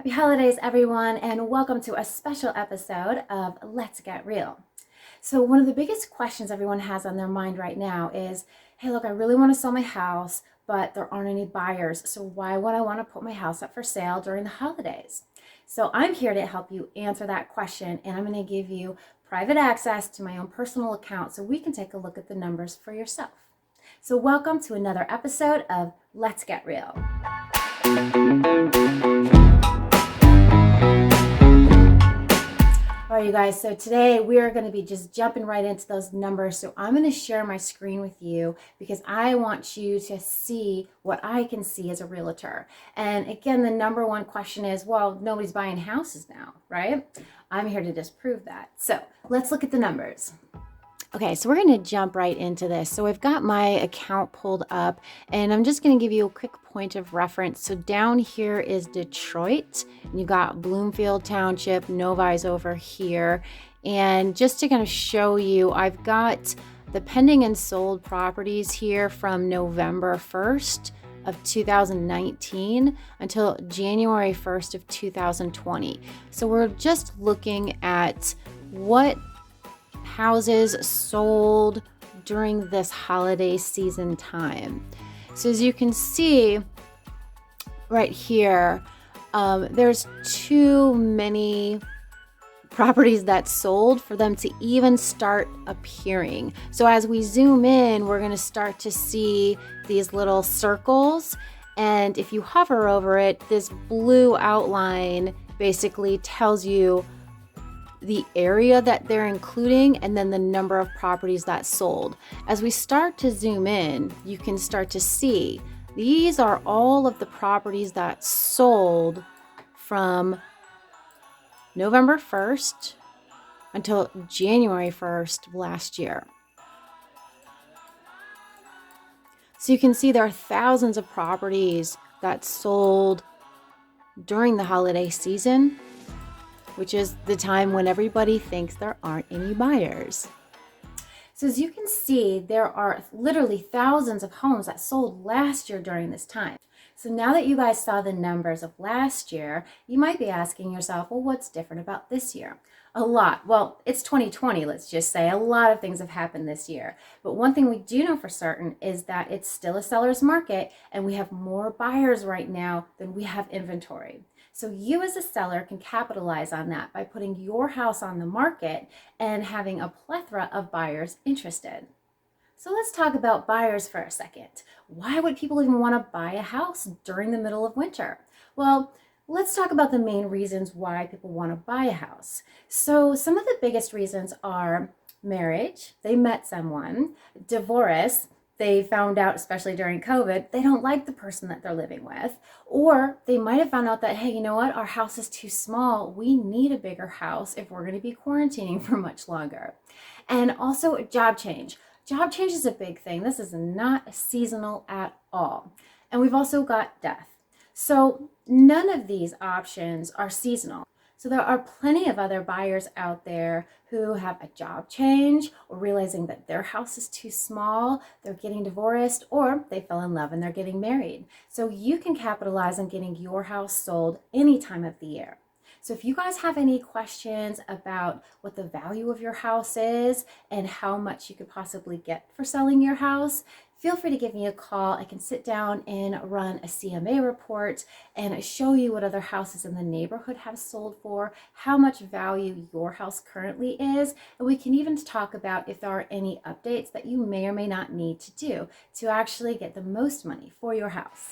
Happy holidays, everyone, and welcome to a special episode of Let's Get Real. So one of the biggest questions everyone has on their mind right now is, hey, look, I really want to sell my house, but there aren't any buyers. So why would I want to put my house up for sale during the holidays? So I'm here to help you answer that question, and I'm going to give you private access to my own personal account so we can take a look at the numbers for yourself. So welcome to another episode of Let's Get Real. All right, you guys, so today we are going to be just jumping right into those numbers. So I'm going to share my screen with you because I want you to see what I can see as a realtor. And again, the number one question is, well, nobody's buying houses now, right? I'm here to disprove that. So let's look at the numbers. Okay, so we're going to jump right into this. So I've got my account pulled up and I'm just going to give you a quick point of reference. So down here is Detroit, and you've got Bloomfield Township, Novi's over here. And just to kind of show you, I've got the pending and sold properties here from November 1st of 2019 until January 1st of 2020. So we're just looking at what houses sold during this holiday season time. So as you can see right here, there's too many properties that sold for them to even start appearing. So as we zoom in, we're going to start to see these little circles, and if you hover over it, this blue outline basically tells you the area that they're including and then the number of properties that sold. As we start to zoom in, you can start to see these are all of the properties that sold from November 1st until January 1st of last year. So you can see there are thousands of properties that sold during the holiday season, which is the time when everybody thinks there aren't any buyers. So as you can see, there are literally thousands of homes that sold last year during this time. So now that you guys saw the numbers of last year, you might be asking yourself, well, what's different about this year? A lot. Well, it's 2020, let's just say. A lot of things have happened this year. But one thing we do know for certain is that it's still a seller's market and we have more buyers right now than we have inventory. So you as a seller can capitalize on that by putting your house on the market and having a plethora of buyers interested. So let's talk about buyers for a second. Why would people even want to buy a house during the middle of winter? Well, let's talk about the main reasons why people want to buy a house. So some of the biggest reasons are marriage, they met someone, divorce, they found out, especially during COVID, they don't like the person that they're living with, or they might have found out that, hey, you know what, our house is too small. We need a bigger house if we're going to be quarantining for much longer. And also a job change. Job change is a big thing. This is not seasonal at all. And we've also got death. So none of these options are seasonal. So there are plenty of other buyers out there who have a job change or realizing that their house is too small, they're getting divorced, or they fell in love and they're getting married. So you can capitalize on getting your house sold any time of the year. So if you guys have any questions about what the value of your house is and how much you could possibly get for selling your house, feel free to give me a call. I can sit down and run a CMA report and show you what other houses in the neighborhood have sold for, how much value your house currently is, and we can even talk about if there are any updates that you may or may not need to do to actually get the most money for your house.